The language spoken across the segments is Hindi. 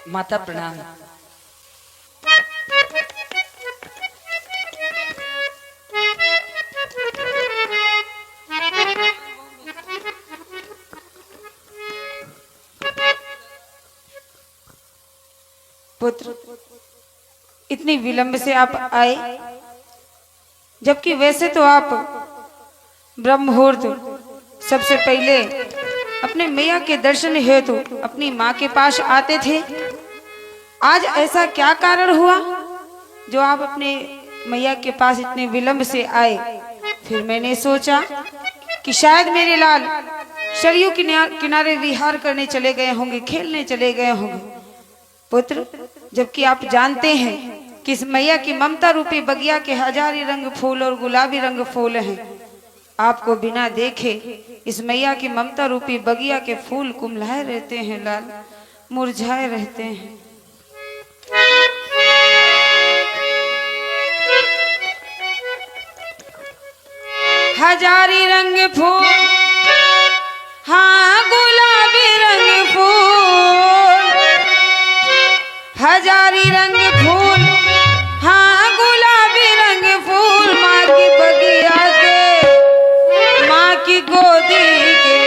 माता प्रणाम। पुत्र, इतनी विलंब से आप आए, जबकि वैसे तो आप ब्रह्म मुहूर्त सबसे पहले अपने मैया के दर्शन हेतु अपनी माँ के पास आते थे। आज ऐसा क्या कारण हुआ जो आप अपने मैया के पास इतने विलंब से आए? फिर मैंने सोचा कि शायद मेरे लाल सरयू किनारे विहार करने चले गए होंगे, खेलने चले गए होंगे। पुत्र, जबकि आप जानते हैं कि इस मैया की ममता रूपी बगिया के हजारी रंग फूल और गुलाबी रंग फूल हैं, आपको बिना देखे इस मैया की ममता रूपी बगिया के फूल कुम्हलाए रहते हैं लाल, मुरझाए रहते हैं। हजारी रंग फूल, हाँ गुलाबी रंग फूल, हजारी रंग फूल, हाँ गुलाबी रंग फूल, माँ की बगिया के, माँ की गोदी के,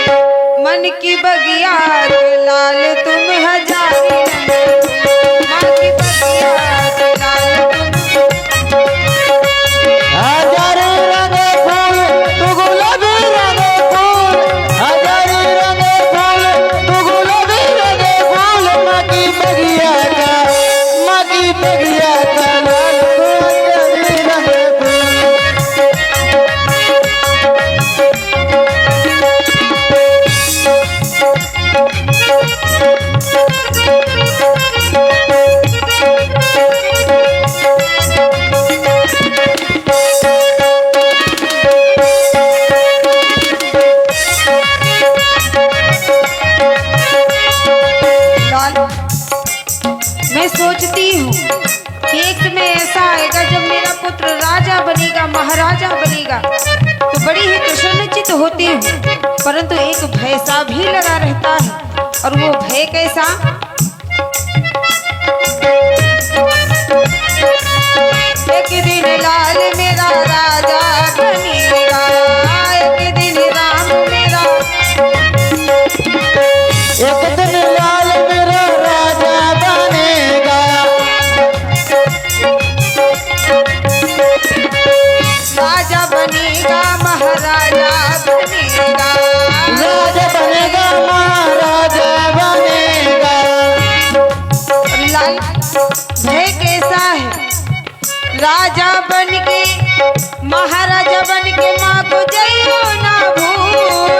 मन की बगिया के लाल तुम हजारी रंग फूल, माँ की बगिया के लाल तुम हजारी रंग फूल तू गुलाबी रंग फूल, हजारी रंग फूल तू गुलाबी रंग फूल, माँ की बगिया का, माँ की बगिया का लाल तू हजारी रंग फूल। लाल, मैं सोचती हूँ कि एक समय ऐसा आएगा जब मेरा पुत्र राजा बनेगा, महाराजा बनेगा, तो बड़ी ही प्रसन्नचित होती हूँ, परंतु एक भय सा भी लगा रहता है। और वो भय कैसा? एक दिन लाल मेरा राजा बनेगा, एक दिन राम मेरा, एक दिन लाल मेरा राजा बनेगा, राजा बनेगा, महाराजा बनेगा, राजा बनेगा, महाराजा बनेगा। लाल, भय कैसा है? राजा बन के, महाराजा बन के माँ को जइयो ना भूल,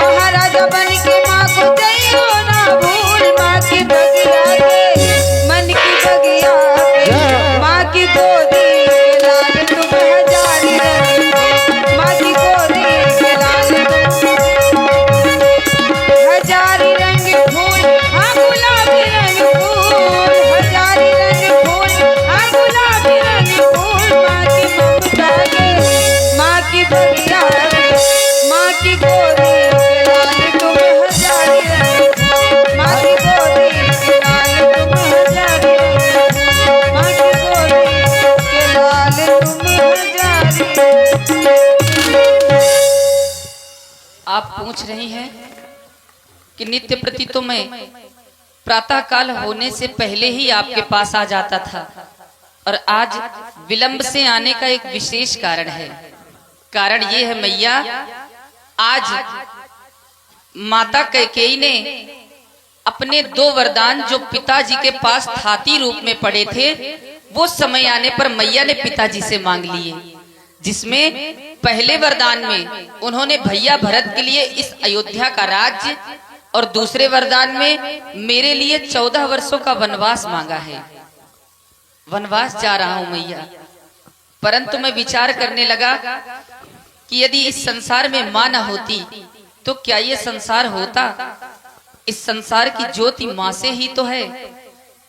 महाराजा बन के माँ को जइयो ना भूल, माँ की बगिया के, मन की बगिया के, माँ की गोदी के लाल तुम हजारी रंग फूल, माँ की गोदी के लाल हजारी रंग फूल, हाँ गुलाबी रंग फूल, हजारी रंग फूल, हाँ गुलाबी रंग फूल, माँ की ममता के, माँ की बगिया के, माँ की गोदी के लाल तुम हजारी रंग फूल, माँ की गोदी के लाल तुम हजारी रंग फूल, माँ की गोदी के लाल तुम हजारी। आप पूछ रही हैं कि नित्य प्रति तो मैं प्रातः काल होने से पहले ही आपके पास आ जाता था, और आज विलंब से आने का एक विशेष कारण है। कारण ये है मैया, आज माता कैकेयी ने अपने 2 वरदान जो पिताजी के पास थाती रूप में पड़े थे, वो समय आने पर मैया ने पिताजी से मांग लिए, जिसमें पहले वरदान में उन्होंने भैया भरत के लिए इस अयोध्या का राज्य, और दूसरे वरदान में मेरे लिए 14 वर्षों का वनवास मांगा है। वनवास जा रहा हूं मैया, परंतु मैं विचार करने लगा कि यदि इस संसार में मां न होती तो क्या ये संसार होता? इस संसार की ज्योति मां से ही तो है,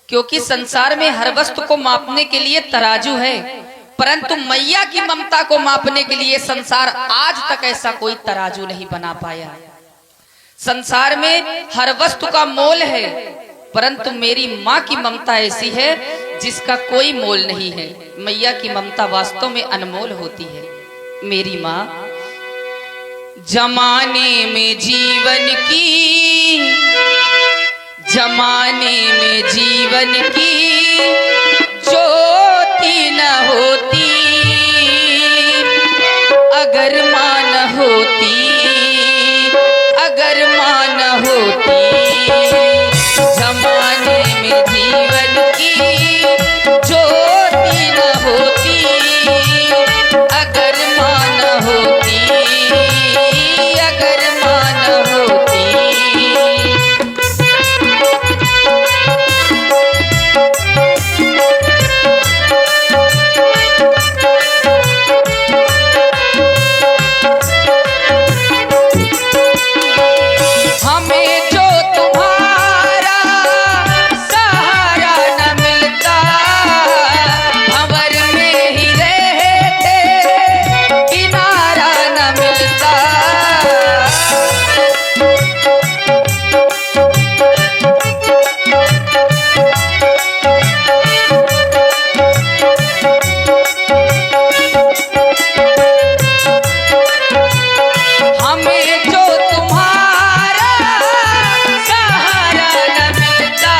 क्योंकि संसार में हर वस्तु को मापने के लिए तराजू है, परंतु मैया की ममता को मापने के लिए संसार आज तक ऐसा कोई तराजू नहीं बना पाया। संसार में हर वस्तु का मोल है, परंतु मेरी माँ की ममता ऐसी है जिसका कोई मोल नहीं है। मैया की ममता वास्तव में अनमोल होती है। मेरी माँ जमाने में जीवन की, जमाने में जीवन की ज्योति न होती, अगर माँ न होती, अगर माँ न होती। जमाने में जीवन की ज्योति न होती, अगर माँ न होती, अगर माँ न होती। हमें जो तुम्हारा सहारा न मिलता, भंवर में ही रहते किनारा न मिलता। हमें जो तुम्हारा सहारा न मिलता,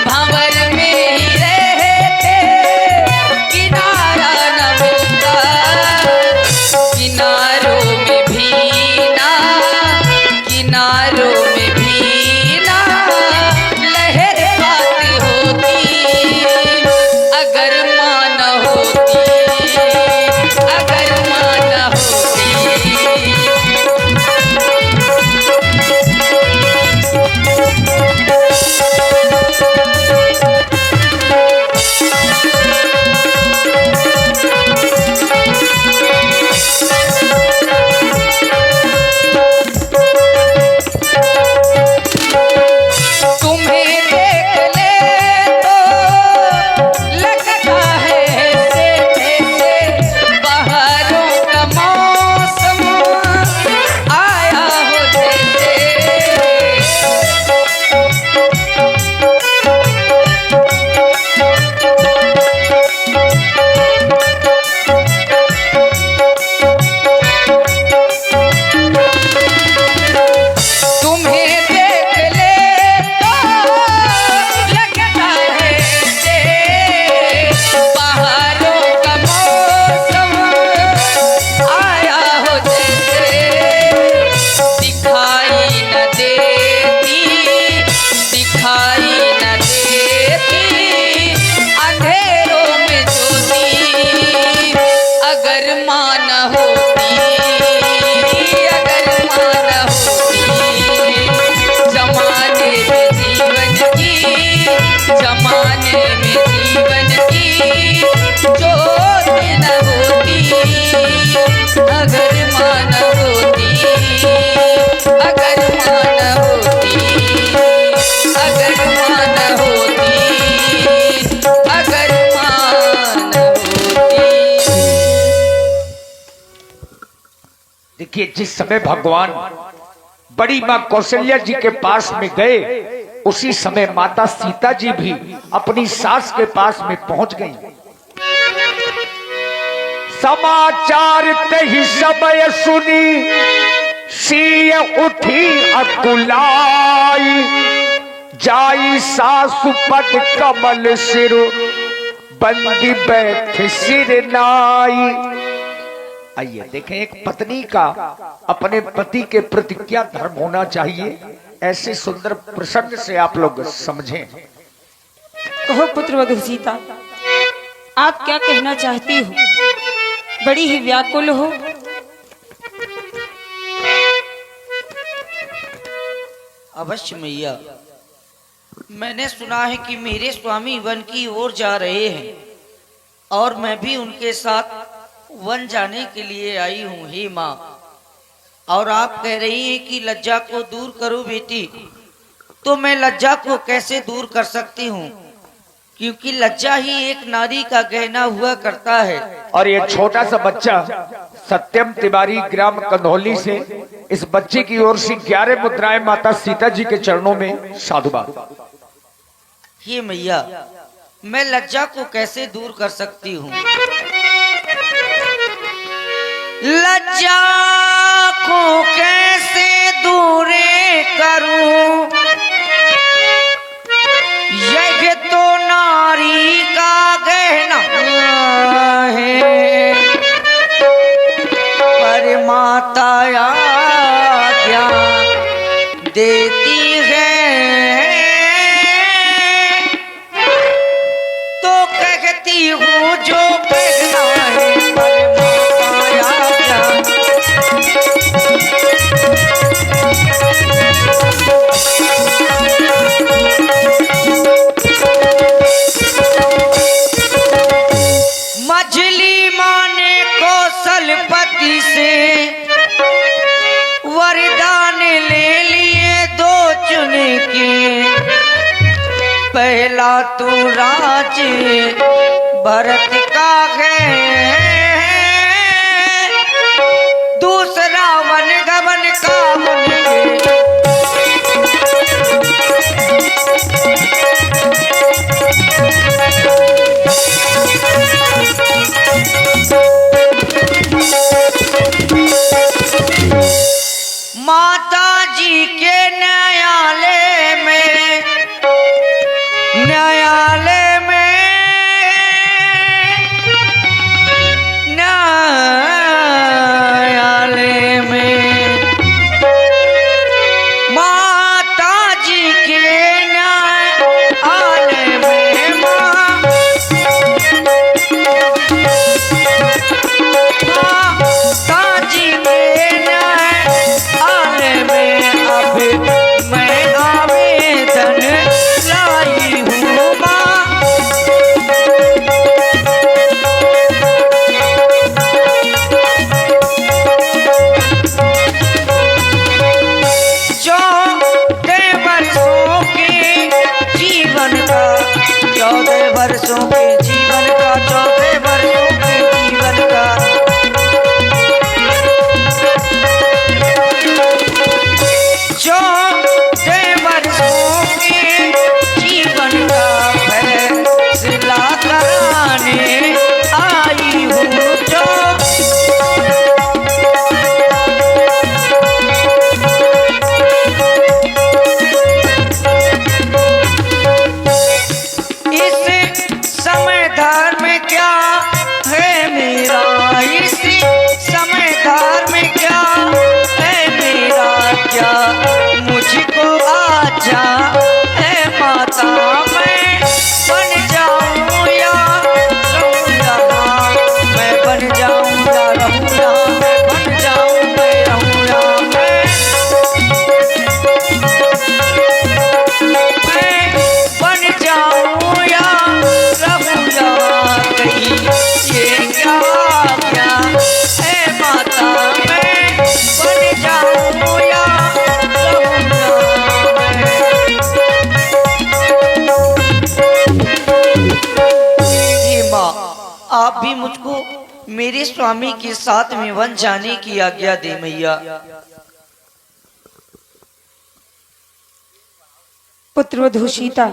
भंवर में ही रहते किनारा न मिलता। किनारों में भी ना, किनारों में भी ना लहर आती होती, अगर माँ न होती, अगर माँ न होती। तुम्हें देख ले तो लगता है जैसे बहारों का मौसम आया हो जैसे। तुम्हें देख ले तो लगता है जैसे बहारों का मौसम आया हो जैसे। दिखाई न देती, दिखाई न देती अंधेरों में ज्योति, अगर माँ न होती, अगर माँ न होती। जमाने में जीवन की, जमाने में जीवन की ज्योति न होती, अगर माँ न होती, अगर माँ न होती, अगर माँ न होती, अगर माँ न होती। देखिए, जिस समय भगवान बड़ी मां कौशल्या जी के पास में गए, उसी समय माता सीता जी भी अपनी सास के पास में पहुंच गईं। समाचार तही समय सुनी, सिय उठी अकुलाई, जाई सासु पद कमल सिर, बंदी बैठ सिर नाई। आइए देखें, एक पत्नी का अपने पति के प्रति क्या धर्म होना चाहिए, ऐसे सुंदर प्रसंग से आप लोग समझें। कहो पुत्रवधू सीता, आप क्या कहना चाहती हो? बड़ी ही व्याकुल हो। अवश्य मैया, मैंने सुना है कि मेरे स्वामी वन की ओर जा रहे हैं और मैं भी उनके साथ वन जाने के लिए आई हूँ। हे माँ, और आप कह रही हैं कि लज्जा को दूर करो बेटी, तो मैं लज्जा को कैसे दूर कर सकती हूँ, क्योंकि लज्जा ही एक नारी का गहना हुआ करता है। और ये छोटा सा बच्चा सत्यम तिवारी ग्राम कंधौली से इस बच्चे की ओर से 11 मुद्राएं माता सीता जी के चरणों में साधुवाद। हे मैया, मैं लज्जा को कैसे दूर कर सकती हूँ? लज्जा को कैसे दूर करूं? यह तो नारी का गहना है, पर माता आज्ञा देती है तो कहती हूँ जो कहना है, पर माता आज्ञा। मछली माने कौशलपति से वरदान ले लिए दो चुन के। पहला तू राज भरत का है, दूसरा वन गवन का मन के। माता जी के न्यायालय में, न्यायालय में, न्यायालय में, माता जी के न्यायालय में, माता जी के न्यायालय में अब मैं आवेदन लाई हूँ माँ। चौदह वर्षों के जीवन का, 14 वर्षों के जीवन का, 14 वर्षों के जीवन का फैसला कराने आई हूँ जो। इस समय धर्म क्या है मेरा, इस समय धर्म क्या है मेरा, क्या मुझको आजा है माता, मैं बन जाऊं या रहूं यहाँ, मैं बन जाऊं या रहूं यहाँ, मैं बन जाऊं मैं रहूं यहाँ, मैं बन जाऊं या रहूं यहाँ। कहीं ये क्या क्या है माता, मैं बन जाऊं या रहूं यहाँ। हे माँ, आप भी मुझको मेरे स्वामी के साथ में वन जाने की आज्ञा दे मैया। पुत्रवधू सीता,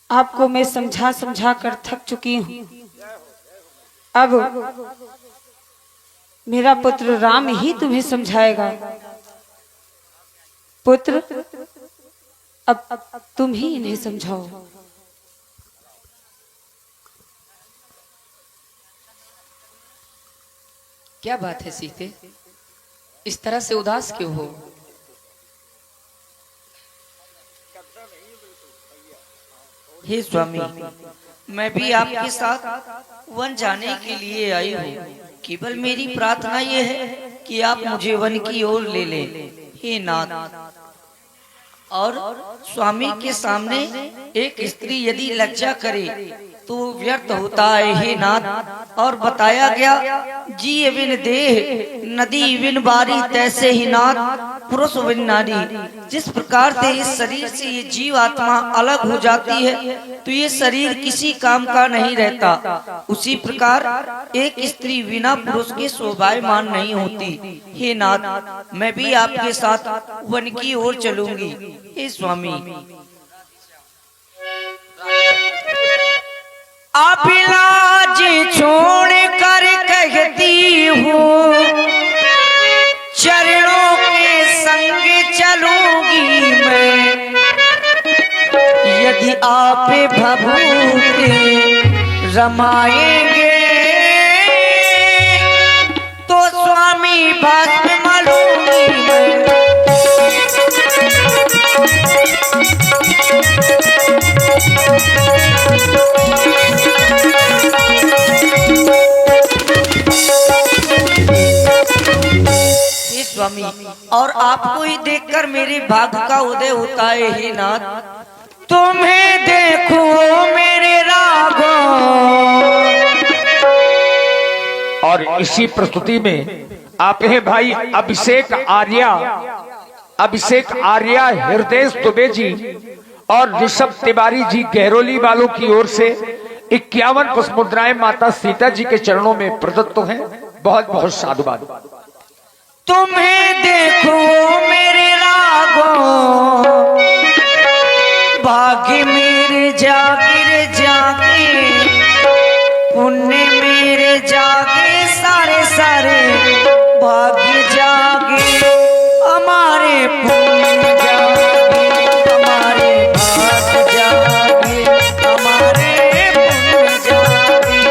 आपको मैं समझा समझा कर थक चुकी हूँ। अब मेरा पुत्र राम ही तुम्हें समझाएगा। पुत्र, अब तुम ही इन्हें समझाओ। क्या बात है सीते, इस तरह से उदास क्यों हो? हे स्वामी, मैं भी आपके साथ वन जाने के लिए आई हूँ। केवल मेरी प्रार्थना ये है कि आप मुझे वन की ओर ले लें। हे नाथ, और स्वामी के सामने एक स्त्री यदि लज्जा करे तो व्यर्थ होता है हे नाथ। और बताया गया जी बिन देह नदी बिन बारी, तैसे ही नाथ पुरुष बिन नारी। जिस प्रकार से इस शरीर से ये जीव आत्मा अलग हो जाती है तो ये शरीर किसी काम का नहीं रहता, उसी प्रकार एक स्त्री बिना पुरुष के शोभायमान नहीं होती। हे नाथ मैं भी आपके साथ वन की ओर चलूंगी। हे स्वामी आप लाज छोड़ कर कहती हूँ, चरणों के संग चलूंगी मैं। यदि आप भभूति रमाएंगे तो स्वामी भस्म मलूंगी मैं। स्वामी और आपको ही देखकर मेरे भाग्य का उदय होता है हे नाथ। तुम्हें देखो मेरे रागों। और इसी प्रस्तुति में आप हैं भाई अभिषेक आर्या हृदय दुबे जी और ऋषभ तिवारी जी गहरोली वालों की ओर से 51 पुष्प मुद्राएं माता सीता जी के चरणों में प्रदत्त हैं। बहुत बहुत साधुवाद। तुम्हें देखो मेरे रागों, भाग्य मेरे जागे जागे, पुण्य मेरे जागे सारे सारे, भाग्य जागे हमारे पुण्य जागे, हमारे भाग्य जागे, हमारे पुण्य जागे।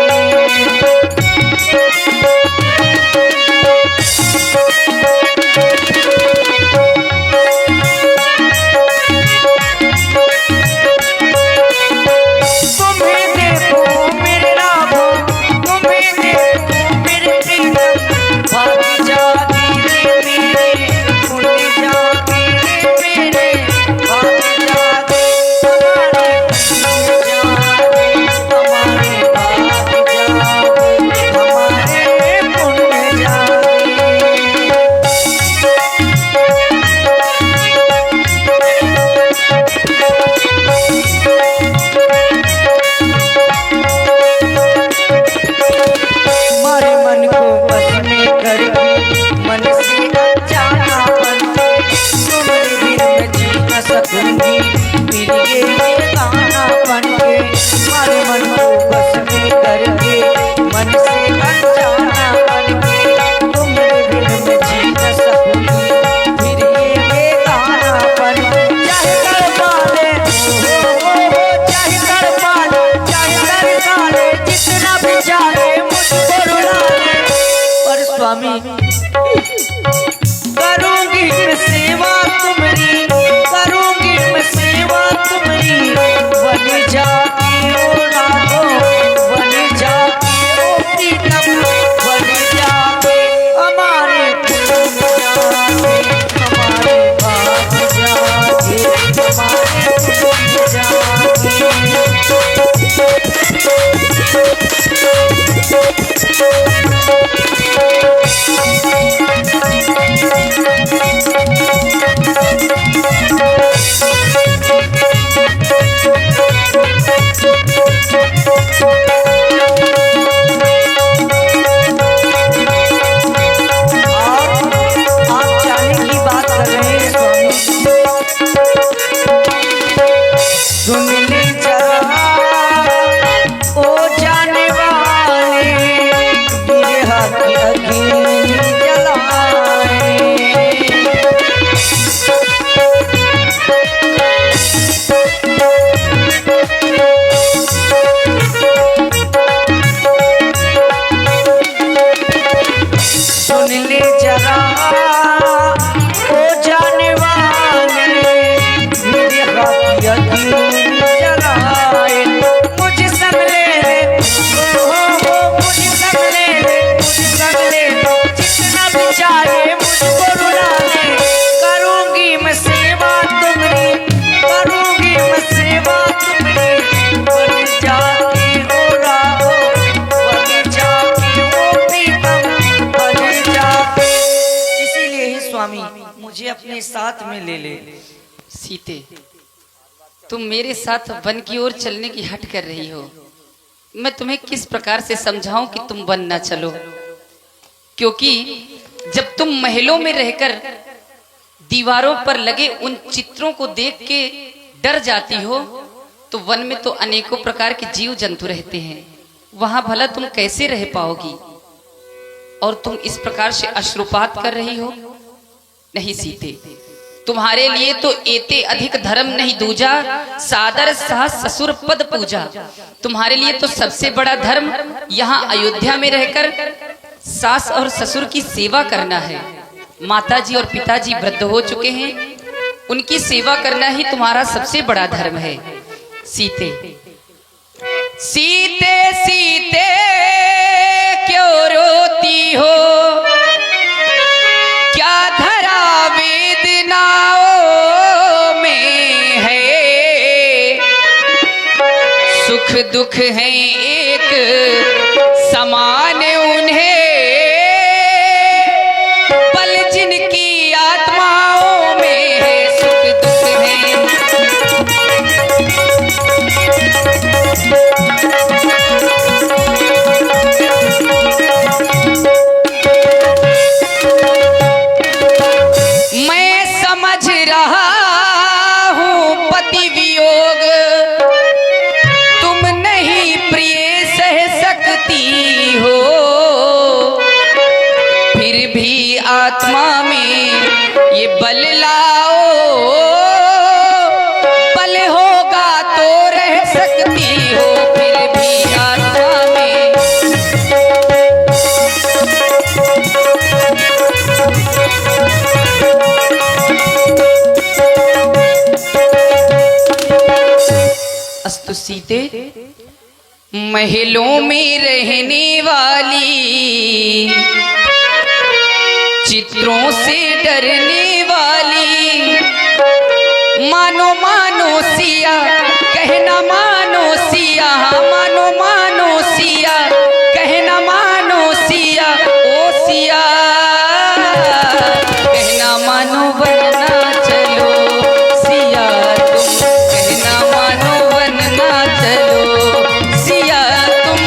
स्वामी करूंगी मैं सेवा तुम्हारी, करूंगी मैं सेवा तुम्हारी। बन जाती ओ राघो, बन जाती ओ प्रीतम, बन जाते हमारे पुण्य जागे, हमारे भाग्य जागे, हमारे पुण्य जागे। मुझे अपने साथ में ले ले। सीते, तुम मेरे साथ वन की ओर चलने की हट कर रही हो। मैं तुम्हें किस प्रकार से समझाऊं कि तुम वन न चलो, क्योंकि जब तुम महलों में रहकर दीवारों पर लगे उन चित्रों को देख के डर जाती हो, तो वन में तो अनेकों प्रकार के जीव जंतु रहते हैं, वहां भला तुम कैसे रह पाओगी? और तुम इस प्रकार से अश्रुपात कर रही हो। नहीं सीते, तुम्हारे लिए तो एते अधिक धर्म नहीं दूजा, सादर सह ससुर पद पूजा। तुम्हारे लिए तो सबसे बड़ा धर्म यहाँ अयोध्या में रहकर सास और ससुर की सेवा करना है। माताजी और पिताजी वृद्ध हो चुके हैं, उनकी सेवा करना ही तुम्हारा सबसे बड़ा धर्म है। सीते, सीते सीते क्यों रोती हो, क्या धरा वेदनाओं में है, सुख दुख है एक समान उन्हें, पल जिनकी आत्माओं में है, सुख दुख है। आत्मा में ये बल लाओ, बल होगा तो रह सकती हो, फिर भी आत्मा में। अस्तु सीते, महलों में रहने वाली, चित्रों से डरने वाली, मानो मानो सिया कहना मानो सिया, मानो मानो सिया कहना मानो सिया, ओ सिया कहना मानो बनना चलो, सिया तुम कहना मानो बनना चलो, सिया तुम।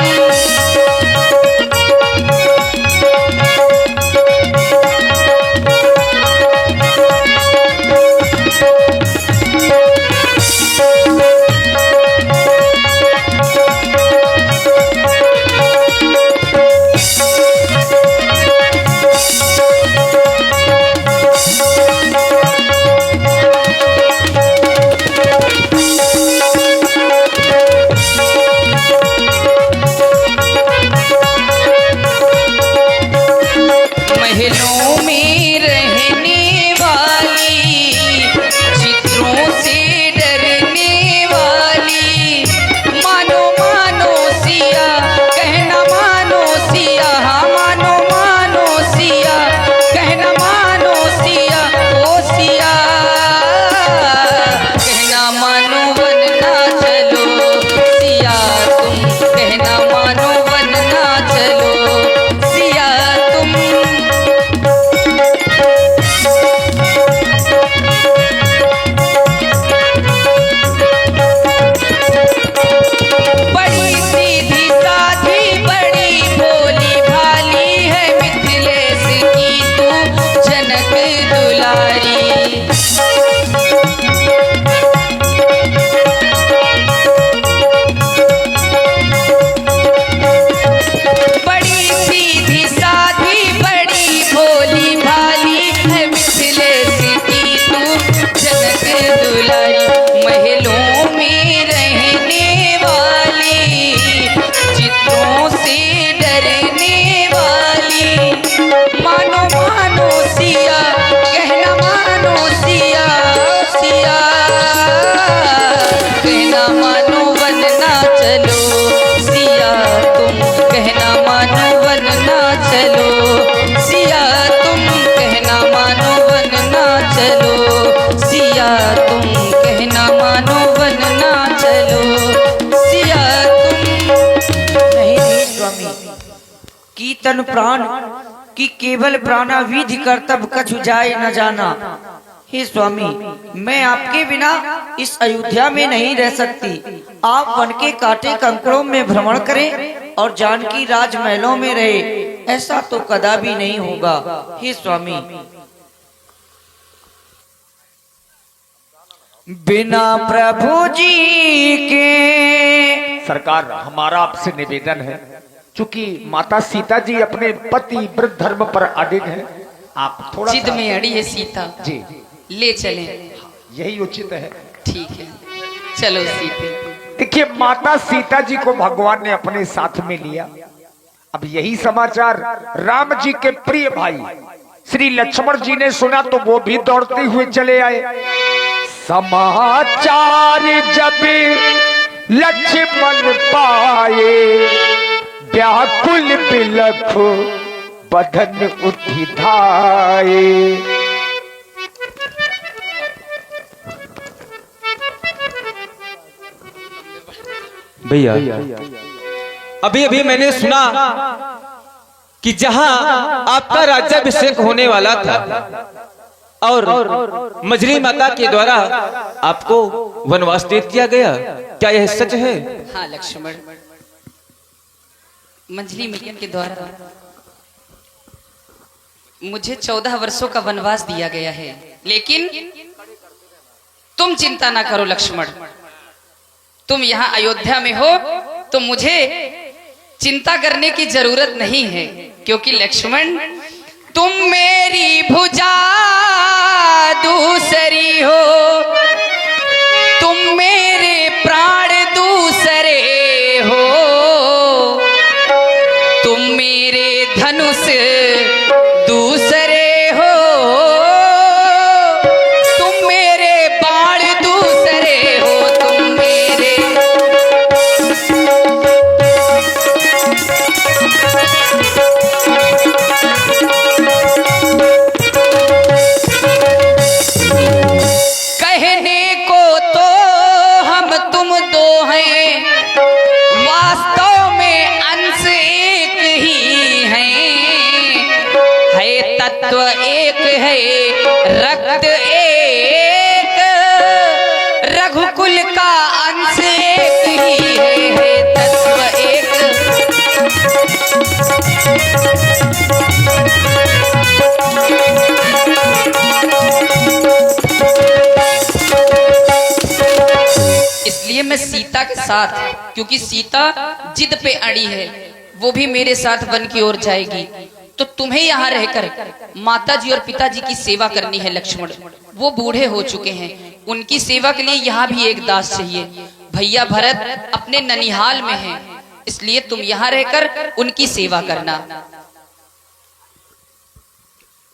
महलों में रहने वाली, चित्रों से डरने वाली, मानो मानो सिया कहना मानो सिया, मानो मानो सिया कहना मानो सिया, ओ सिया कहना मानो बनना चलो, सिया तुम कहना मानो बनना चलो, सिया तुम। बड़ी सीधी साधी बड़ी भोली भाली है, मिथिलेश की तू जनक दुलारी। बड़ी सीधी साधी बड़ी भोली भाली है, मिथिलेश की तू जनक दुलारी। महलों में रहने वाली, चित्रों से डरने वाली, मानो मानो सिया कहना मानो सिया, सिया कहना मानो बनना चलो, सिया तुम कहना मानो बनना चलो, सिया तुम कहना मानो बनना चलो, सिया तुम कहना मानो बनना चलो, सिया तुम। नहीं नहीं स्वामी, की तन प्राण कि केवल प्राणाविधि कर्तव्य कछु जाए न जाना। हे स्वामी, मैं आपके बिना इस अयोध्या में नहीं रह सकती। आप वन के कांटे कंकड़ों में भ्रमण करें और जानकी राजमहलों में रहे, ऐसा तो कदापि नहीं होगा। हे स्वामी, बिना प्रभु जी के। सरकार, हमारा आपसे निवेदन है, चूंकि माता सीता जी अपने पति व्रत धर्म पर अडिग हैं, आप थोड़ा जिद में अड़ी है सीता जी, ले चलें। यही उचित है। ठीक है, चलो सीते। देखिए, माता सीता जी को भगवान ने अपने साथ में लिया। अब यही समाचार राम जी के प्रिय भाई श्री लक्ष्मण जी ने सुना तो वो भी दौड़ते हुए चले आए। समाचार जब लक्ष्मण पाए, व्याकुल बिलख बदन उठिधाए। भैया, अभी अभी मैंने सुना कि जहां आपका राज्याभिषेक होने वाला था और मजरी माता के द्वारा आपको वनवास दे दिया गया, क्या यह सच है? हाँ लक्ष्मण, मंजरी मैया के द्वारा मुझे 14 वर्षों का वनवास दिया गया है। लेकिन तुम चिंता ना करो लक्ष्मण, तुम यहाँ अयोध्या में हो तो मुझे चिंता करने की जरूरत नहीं है, क्योंकि लक्ष्मण तुम मेरी भुजा दूसरी हो, तुम मेरे प्राण दूसरे हो, तुम मेरे धनुष दूसरे हो, तुम मेरे बाण दूसरे हो, तुम मेरे। कहने को तो हम तुम दो हैं, वास्तव में अंश एक ही है तत्व एक है, रक्त एक, रघुकुल का अंश एक ही है तत्व एक। इसलिए मैं सीता के साथ, क्योंकि सीता जिद पे अड़ी है, वो भी मेरे साथ वन की ओर जाएगी, तो तुम्हें यहाँ रहकर माता जी और पिताजी की सेवा करनी है लक्ष्मण। वो बूढ़े हो चुके हैं, उनकी सेवा के लिए यहाँ भी एक दास चाहिए। भैया भरत अपने ननिहाल में हैं, इसलिए तुम यहाँ रहकर उनकी सेवा करना।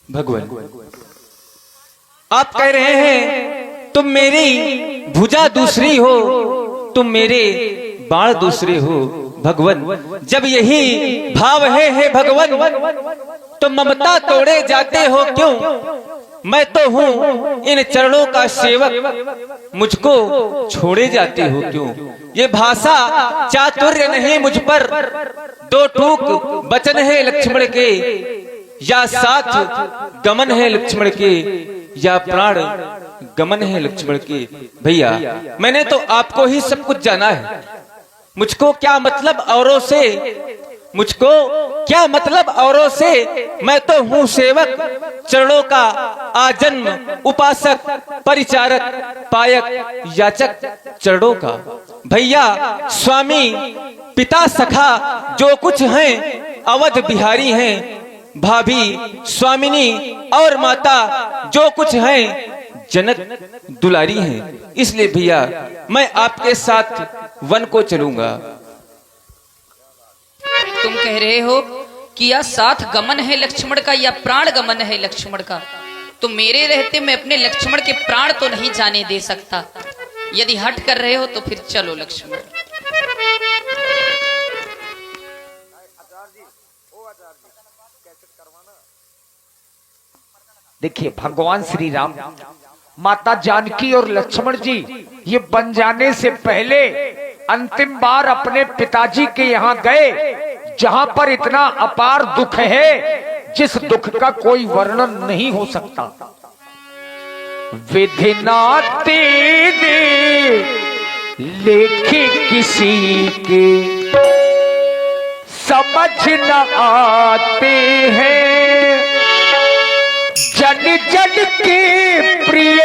भगवान, आप कह रहे हैं तुम मेरी भुजा दूसरी हो, तुम मेरे बाण दूसरे हो। भगवान, जब यही भाव है भगवान, तो ममता तोड़े जाते हो क्यों? मैं तो हूँ इन चरणों का सेवक, मुझको छोड़े जाते हो क्यों? ये भाषा चातुर्य नहीं मुझ पर, दो टूक वचन है लक्ष्मण के, या साथ गमन है लक्ष्मण के, या प्राण गमन है लक्ष्मण के। भैया, मैंने तो आपको ही सब कुछ जाना है, मुझको क्या मतलब औरों से, मुझको क्या मतलब औरों से? मैं तो हूँ सेवक, चरणों का आजन्म उपासक, परिचारक, पायक, याचक चरणों का। भैया, स्वामी, पिता, सखा जो कुछ हैं अवध बिहारी हैं, भाभी, स्वामिनी और माता जो कुछ हैं जनक दुलारी हैं। इसलिए भैया, मैं आपके साथ वन को चलूंगा। तुम कह रहे हो कि या साथ गमन है लक्ष्मण का या प्राण गमन है लक्ष्मण का, तो मेरे रहते मैं अपने लक्ष्मण के प्राण तो नहीं जाने दे सकता। यदि हट कर रहे हो तो फिर चलो लक्ष्मण। देखिए, भगवान श्री राम, माता जानकी और लक्ष्मण जी ये बन जाने से पहले अंतिम बार अपने पिताजी के यहाँ गए, जहां पर इतना अपार दुख है, जिस दुख का कोई वर्णन नहीं हो सकता। विधि ना तेरे लेखे किसी के समझ न आते हैं, जन जन के प्रिय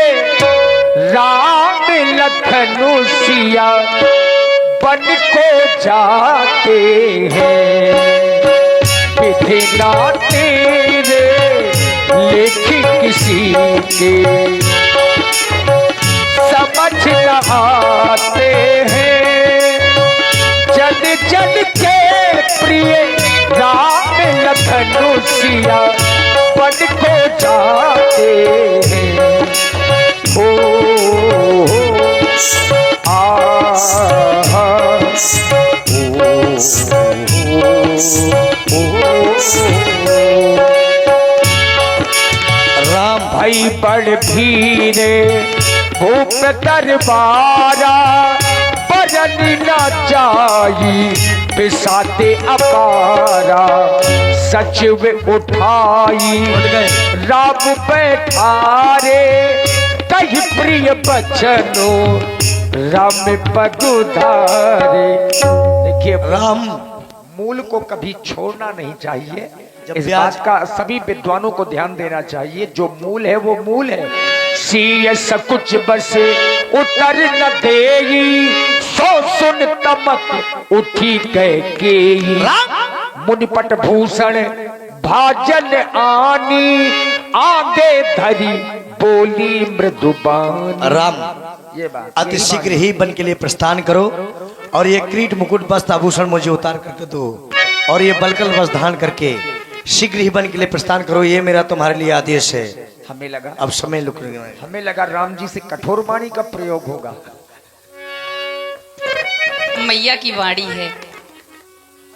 राम लखन सिया बन को जाते हैं। विधि ना तेरे लेखी किसी के समझ न आते हैं, जन जन के प्रिय राम लखन सिया बन को जाते हैं। राम भाई बड़ भीरे भूप दरबारा, बरन न जाई पिसाते अपारा। सचिव उठाई राम बैठारे, कही प्रिय बचनो राम पगुधारे। देखिए राम मूल को कभी छोड़ना नहीं चाहिए। जब इस बात का सभी विद्वानों को ध्यान देना चाहिए। जो मूल है वो मूल है। सीयस कुछ बस उतर न देई, सो सुन तमक उठी कह के। मुनिपट भूषण भाजन आनी, आगे धरी बोली मृदुबानी। राम ये बात अति शीघ्र ही वन के लिए प्रस्थान करो और ये क्रीट मुकुट वस्त्र आभूषण मुझे उतार करके दो और ये बलकल वस्त्र धारण करके शीघ्र ही वन के लिए प्रस्थान करो। ये मेरा तुम्हारे लिए आदेश है। हमें लगा अब समय लुक हमें लगा राम जी से कठोर वाणी का प्रयोग होगा। मैया की वाणी है।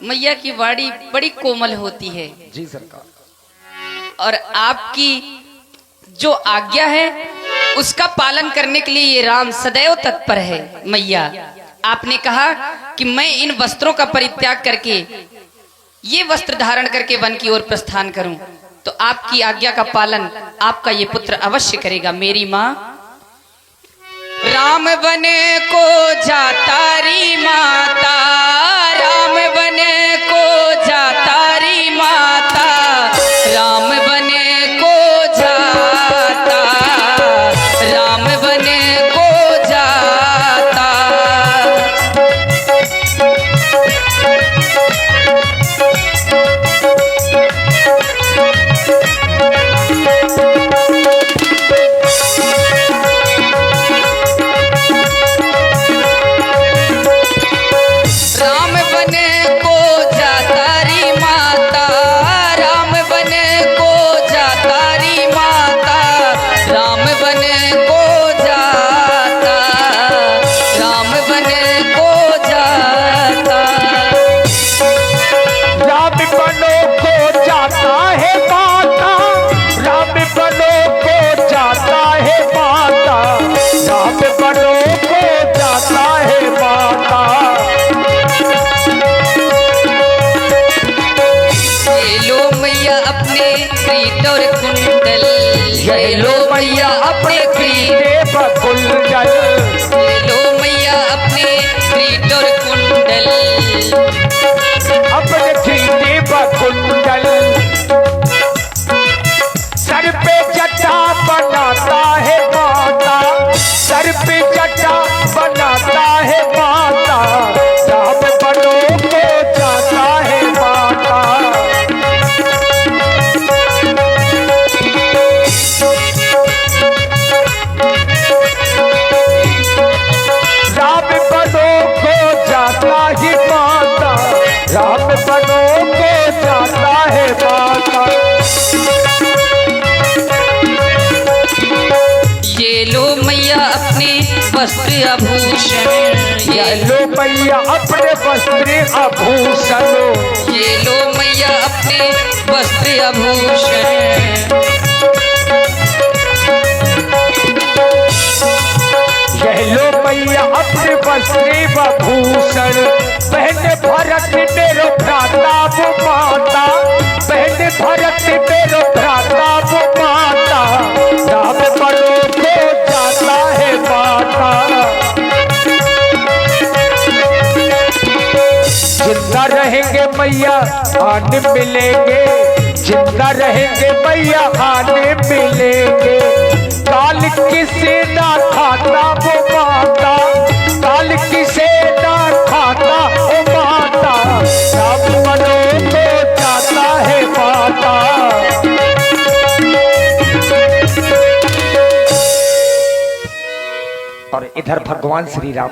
मैया की वाणी बड़ी कोमल होती है जी सरकार। और आपकी जो आज्ञा है उसका पालन करने के लिए ये राम सदैव तत्पर है। मैया आपने कहा कि मैं इन वस्त्रों का परित्याग करके ये वस्त्र धारण करके वन की ओर प्रस्थान करूं, तो आपकी आज्ञा का पालन आपका ये पुत्र अवश्य करेगा। मेरी माँ राम बने को जातारी माता, राम बने को जातारी माता, राम बने को जाता, राम बने को जाता। राम बने को जातारी माता, राम बने को जातारी माता, राम बने को जाता, राम बने को जाता। राम बनो को जाता है माता, राम बनो को जाता है माता, राम बनो को जाता है माता। ये लो मैया अपने क्रीट और कुंडल, ये लो मैया अपने क्रीट, बकुंडल, ये लो मैया अपने क्रीट और कुंडल, अपने खीरे बकुंडल। सर पे जटा बनाता है माता, सर पे जटा बनाता है माता, राम बनो को जाता है माता। राम बनो को जाता है माता, राम बनो को जाता है माता। ये लो मैया अपने वस्त्र आभूषण, ये लो मैया अपने वस्त्र आभूषण, ये लो मैया अपने वस्त्र आभूषण। यह लो मैया अपने वस्त्र आभूषण। बहन भरत मेरो भ्राता वो माता, बहन भरत रहेंगे मैया आने मिलेंगे, जिंदा रहेंगे मैया आने मिलेंगे। काल किसे ना खाता वो माता, काल किसे ना खाता वो माता, सब मनो तो जाता है माता। और इधर भगवान श्री राम,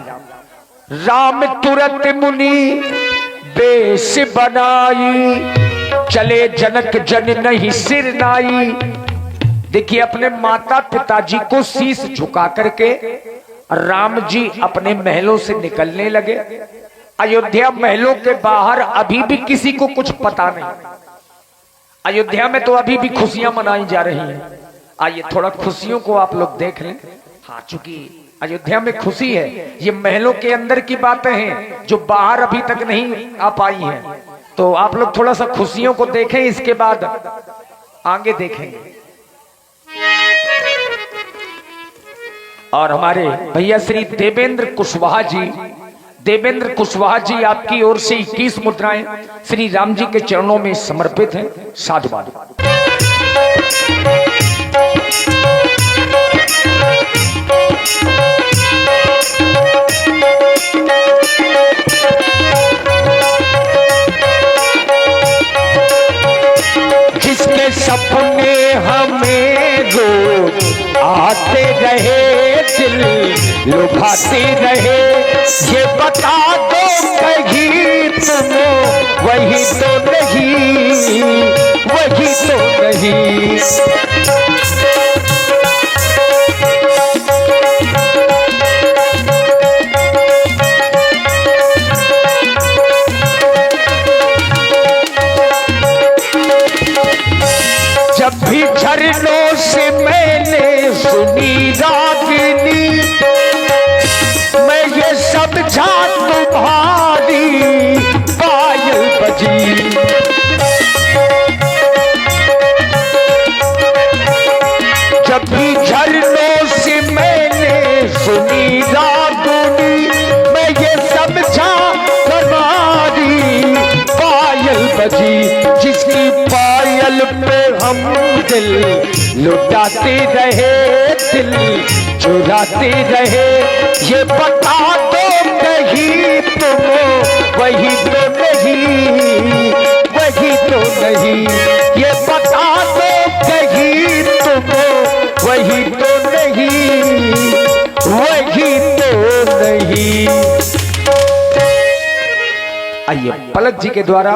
राम तुरंत मुनि बेश बनाई, चले जनक जन नहीं सिर नाई। देखिए अपने माता पिताजी को शीश झुका करके राम जी अपने महलों से निकलने लगे। अयोध्या महलों के बाहर अभी भी किसी को कुछ पता नहीं। अयोध्या में तो अभी भी खुशियां मनाई जा रही हैं। आइए थोड़ा खुशियों को आप लोग देख लें। हाँ, चूंकि अयोध्या में खुशी है, ये महलों के अंदर की बातें हैं जो बाहर अभी तक नहीं आ पाई हैं। तो आप लोग थोड़ा सा खुशियों को देखें, इसके बाद आगे देखेंगे। और हमारे भैया श्री देवेंद्र कुशवाहा जी आपकी ओर से 21 मुद्राएं श्री राम जी के चरणों में समर्पित हैं। साधुवाद। जिसके सपने हमें रोज आते रहे, दिल लुभाते रहे, ये बता दो कहीं तुम वही तो नहीं, वही तो नहीं। जब भी झरनों से मैंने सुनी रागिनी, मैं ये समझा तुम्हारी पायल बजी। जब भी झरनों से मैंने सुनी रागिनी, मैं ये समझा तुम्हारी पायल बजी। जिसकी पायल पे हम दिल लुटाते रहे, दिल चुराते रहे, ये बता दो कहीं तुम वही तो नहीं, वही तो नहीं। ये बता दो कहीं तुम वही तो नहीं, वही तो नहीं। आइए पलक जी के द्वारा